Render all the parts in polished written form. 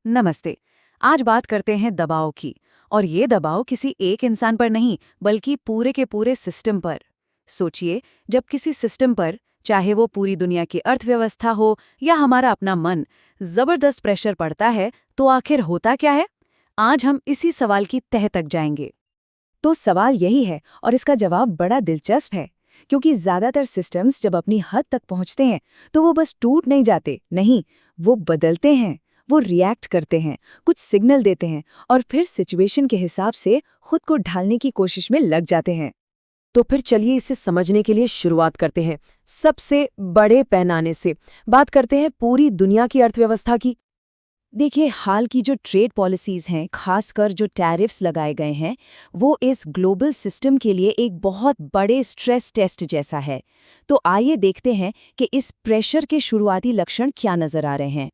नमस्ते। आज बात करते हैं दबाव की। और ये दबाव किसी एक इंसान पर नहीं बल्कि पूरे के पूरे सिस्टम पर। सोचिए, जब किसी सिस्टम पर, चाहे वो पूरी दुनिया की अर्थव्यवस्था हो या हमारा अपना मन, जबरदस्त प्रेशर पड़ता है तो आखिर होता क्या है? आज हम इसी सवाल की तह तक जाएंगे। तो सवाल यही है और इसका जवाब बड़ा दिलचस्प है, क्योंकि ज्यादातर सिस्टम्स जब अपनी हद तक पहुंचते हैं तो वो बस टूट नहीं जाते, नहीं, वो बदलते हैं, वो रिएक्ट करते हैं, कुछ सिग्नल देते हैं और फिर सिचुएशन के हिसाब से खुद को ढालने की कोशिश में लग जाते हैं। तो फिर चलिए इसे समझने के लिए शुरुआत करते हैं सबसे बड़े पैमाने से। बात करते हैं पूरी दुनिया की अर्थव्यवस्था की। देखिए, हाल की जो ट्रेड पॉलिसीज हैं, खासकर जो टैरिफ्स लगाए गए हैं, वो इस ग्लोबल सिस्टम के लिए एक बहुत बड़े स्ट्रेस टेस्ट जैसा है। तो आइए देखते हैं कि इस प्रेशर के शुरुआती लक्षण क्या नजर आ रहे हैं।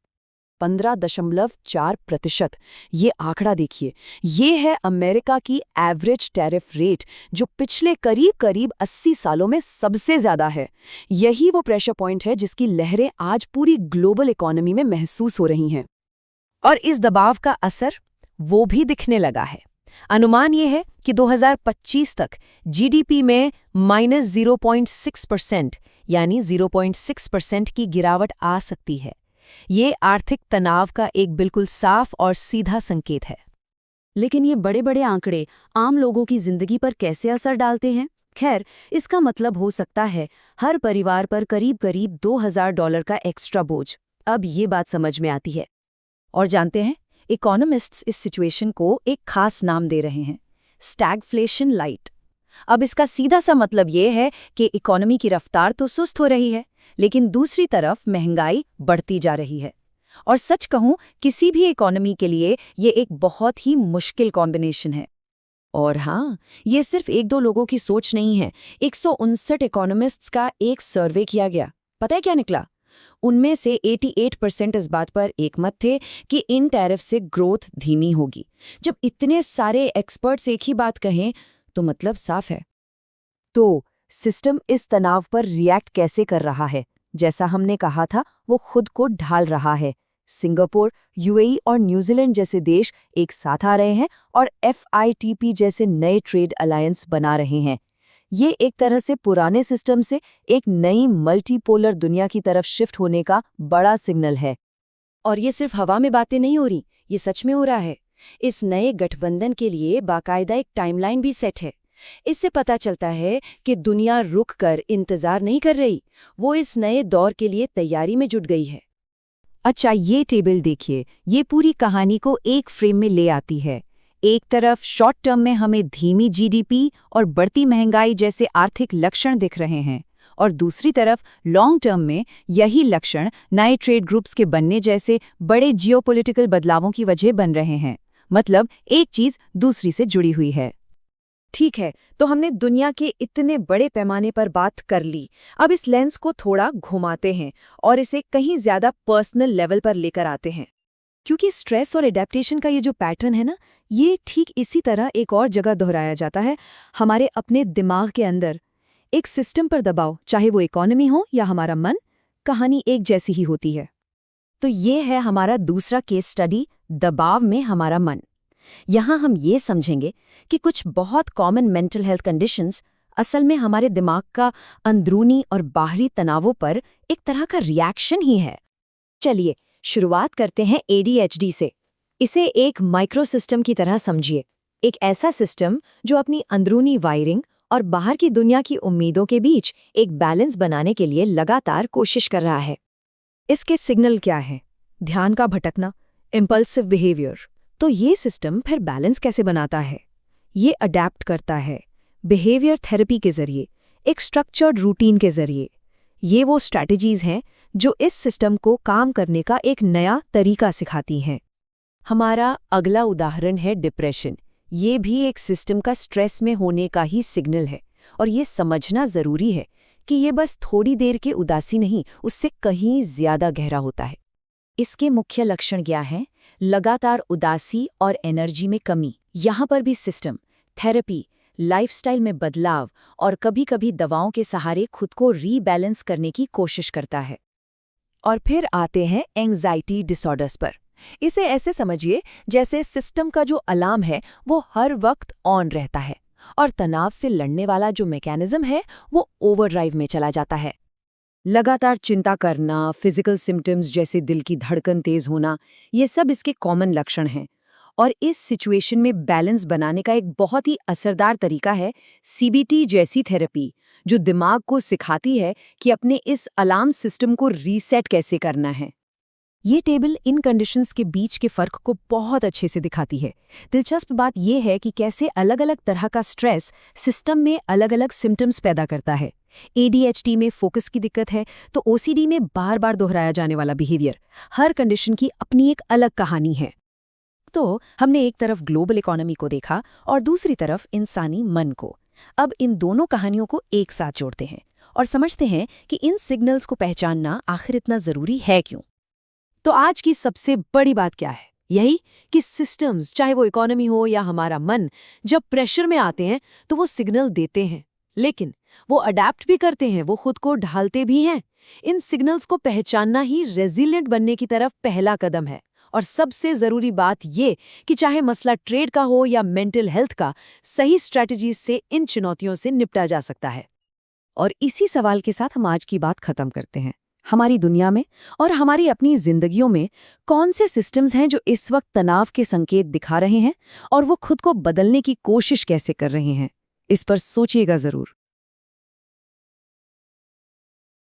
15.4%। ये आंकड़ा देखिए, ये है अमेरिका की एवरेज टैरिफ रेट, जो पिछले करीब करीब 80 सालों में सबसे ज्यादा है। यही वो प्रेशर पॉइंट है जिसकी लहरें आज पूरी ग्लोबल इकोनॉमी में महसूस हो रही हैं। और इस दबाव का असर वो भी दिखने लगा है। अनुमान ये है कि 2025 तक जीडीपी में -0.6% यानी 0.6% की गिरावट आ सकती है। ये आर्थिक तनाव का एक बिल्कुल साफ और सीधा संकेत है। लेकिन ये बड़े बड़े आंकड़े आम लोगों की जिंदगी पर कैसे असर डालते हैं? खैर, इसका मतलब हो सकता है हर परिवार पर करीब करीब $2000 का एक्स्ट्रा बोझ। अब ये बात समझ में आती है। और जानते हैं, इकोनॉमिस्ट्स इस सिचुएशन को एक खास नाम दे रहे हैं, स्टैगफ्लेशन लाइट। अब इसका सीधा सा मतलब ये है कि इकोनॉमी की रफ्तार तो सुस्त हो रही है, लेकिन दूसरी तरफ महंगाई बढ़ती जा रही है। और सच कहूं, किसी भी इकोनॉमी के लिए ये एक बहुत ही मुश्किल कॉम्बिनेशन है। और हाँ, ये सिर्फ एक दो लोगों की सोच नहीं है। 159 इकोनॉमिस्ट्स का एक सर्वे किया गया। पता है क्या निकला? उनमें से 88% इस बात पर एकमत थे कि इन टैरिफ से ग्रोथ धीमी होगी। जब इतने सारे एक्सपर्ट्स एक ही बात कहें तो मतलब साफ है। तो सिस्टम इस तनाव पर रिएक्ट कैसे कर रहा है? जैसा हमने कहा था, वो खुद को ढाल रहा है। सिंगापुर, यूएई और न्यूजीलैंड जैसे देश एक साथ आ रहे हैं और FITP जैसे नए ट्रेड अलायंस बना रहे हैं। ये एक तरह से पुराने सिस्टम से एक नई मल्टीपोलर दुनिया की तरफ शिफ्ट होने का बड़ा सिग्नल है। और ये सिर्फ हवा में बातें नहीं हो रही, ये सच में हो रहा है। इस नए गठबंधन के लिए बाकायदा एक टाइमलाइन भी सेट है। इससे पता चलता है कि दुनिया रुक कर इंतजार नहीं कर रही, वो इस नए दौर के लिए तैयारी में जुट गई है। अच्छा, ये टेबल देखिए, ये पूरी कहानी को एक फ्रेम में ले आती है। एक तरफ शॉर्ट टर्म में हमें धीमी जीडीपी और बढ़ती महंगाई जैसे आर्थिक लक्षण दिख रहे हैं, और दूसरी तरफ लॉन्ग टर्म में यही लक्षण नए ट्रेड ग्रुप्स के बनने जैसे बड़े जियोपॉलिटिकल बदलावों की वजह बन रहे हैं। मतलब एक चीज दूसरी से जुड़ी हुई है। ठीक है, तो हमने दुनिया के इतने बड़े पैमाने पर बात कर ली। अब इस लेंस को थोड़ा घुमाते हैं और इसे कहीं ज्यादा पर्सनल लेवल पर लेकर आते हैं। क्योंकि स्ट्रेस और एडेप्टेशन का ये जो पैटर्न है ना, ये ठीक इसी तरह एक और जगह दोहराया जाता है, हमारे अपने दिमाग के अंदर। एक सिस्टम पर दबाव, चाहे वो इकोनॉमी हो या हमारा मन, कहानी एक जैसी ही होती है। तो ये है हमारा दूसरा केस स्टडी, दबाव में हमारा मन। यहाँ हम ये समझेंगे कि कुछ बहुत कॉमन मेंटल हेल्थ कंडीशंस असल में हमारे दिमाग का अंदरूनी और बाहरी तनावों पर एक तरह का रिएक्शन ही है। चलिए शुरुआत करते हैं ADHD से। इसे एक माइक्रो सिस्टम की तरह समझिए, एक ऐसा सिस्टम जो अपनी अंदरूनी वायरिंग और बाहर की दुनिया की उम्मीदों के बीच एक बैलेंस बनाने के लिए लगातार कोशिश कर रहा है। इसके सिग्नल क्या हैं? ध्यान का भटकना, इम्पल्सिव बिहेवियर। तो ये सिस्टम फिर बैलेंस कैसे बनाता है? ये अडैप्ट करता है बिहेवियर थेरेपी के जरिए, एक स्ट्रक्चर्ड रूटीन के जरिए। ये वो स्ट्रैटेजीज हैं जो इस सिस्टम को काम करने का एक नया तरीका सिखाती हैं। हमारा अगला उदाहरण है डिप्रेशन। ये भी एक सिस्टम का स्ट्रेस में होने का ही सिग्नल है, और ये समझना जरूरी है कि ये बस थोड़ी देर के उदासी नहीं, उससे कहीं ज्यादा गहरा होता है। इसके मुख्य लक्षण क्या हैं? लगातार उदासी और एनर्जी में कमी। यहाँ पर भी सिस्टम, थेरेपी, लाइफस्टाइल में बदलाव और कभी-कभी दवाओं के सहारे खुद को रीबैलेंस करने की कोशिश करता है। और फिर आते हैं एंग्जाइटी डिसऑर्डर्स पर। इसे ऐसे समझिए जैसे सिस्टम का जो अलार्म है वो हर वक्त ऑन रहता है और तनाव से लड़ने वाला जो मैकेनिज्म है वो ओवरड्राइव में चला जाता है। लगातार चिंता करना, फिजिकल सिम्टम्स जैसे दिल की धड़कन तेज होना, ये सब इसके कॉमन लक्षण हैं। और इस सिचुएशन में बैलेंस बनाने का एक बहुत ही असरदार तरीका है सीबीटी जैसी थेरेपी, जो दिमाग को सिखाती है कि अपने इस अलार्म सिस्टम को रीसेट कैसे करना है। ये टेबल इन कंडीशंस के बीच के फर्क को बहुत अच्छे से दिखाती है। दिलचस्प बात यह है कि कैसे अलग-अलग तरह का स्ट्रेस सिस्टम में अलग-अलग सिम्टम्स पैदा करता है। एडीएचडी में फोकस की दिक्कत है तो ओसीडी में बार-बार दोहराया जाने वाला बिहेवियर। हर कंडीशन की अपनी एक अलग कहानी है। तो हमने एक तरफ ग्लोबल इकोनॉमी को देखा और दूसरी तरफ इंसानी मन को। अब इन दोनों कहानियों को एक साथ जोड़ते हैं और समझते हैं कि इन सिग्नल्स को पहचानना आखिर इतना जरूरी है क्यों। तो आज की सबसे बड़ी बात क्या है? यही कि सिस्टम्स, चाहे वो इकोनॉमी हो या हमारा मन, जब प्रेशर में आते हैं तो वो सिग्नल देते हैं, लेकिन वो अडैप्ट भी करते हैं, वो खुद को ढालते भी हैं। इन सिग्नल्स को पहचानना ही रेजिलिएंट बनने की तरफ पहला कदम है। और सबसे जरूरी बात ये कि चाहे मसला ट्रेड का हो या मेंटल हेल्थ का, सही स्ट्रैटेजीज से इन चुनौतियों से निपटा जा सकता है। और इसी सवाल के साथ हम आज की बात खत्म करते हैं। हमारी दुनिया में और हमारी अपनी जिंदगियों में कौन से सिस्टम्स हैं जो इस वक्त तनाव के संकेत दिखा रहे हैं और वो खुद को बदलने की कोशिश कैसे कर रहे हैं? इस पर सोचिएगा जरूर।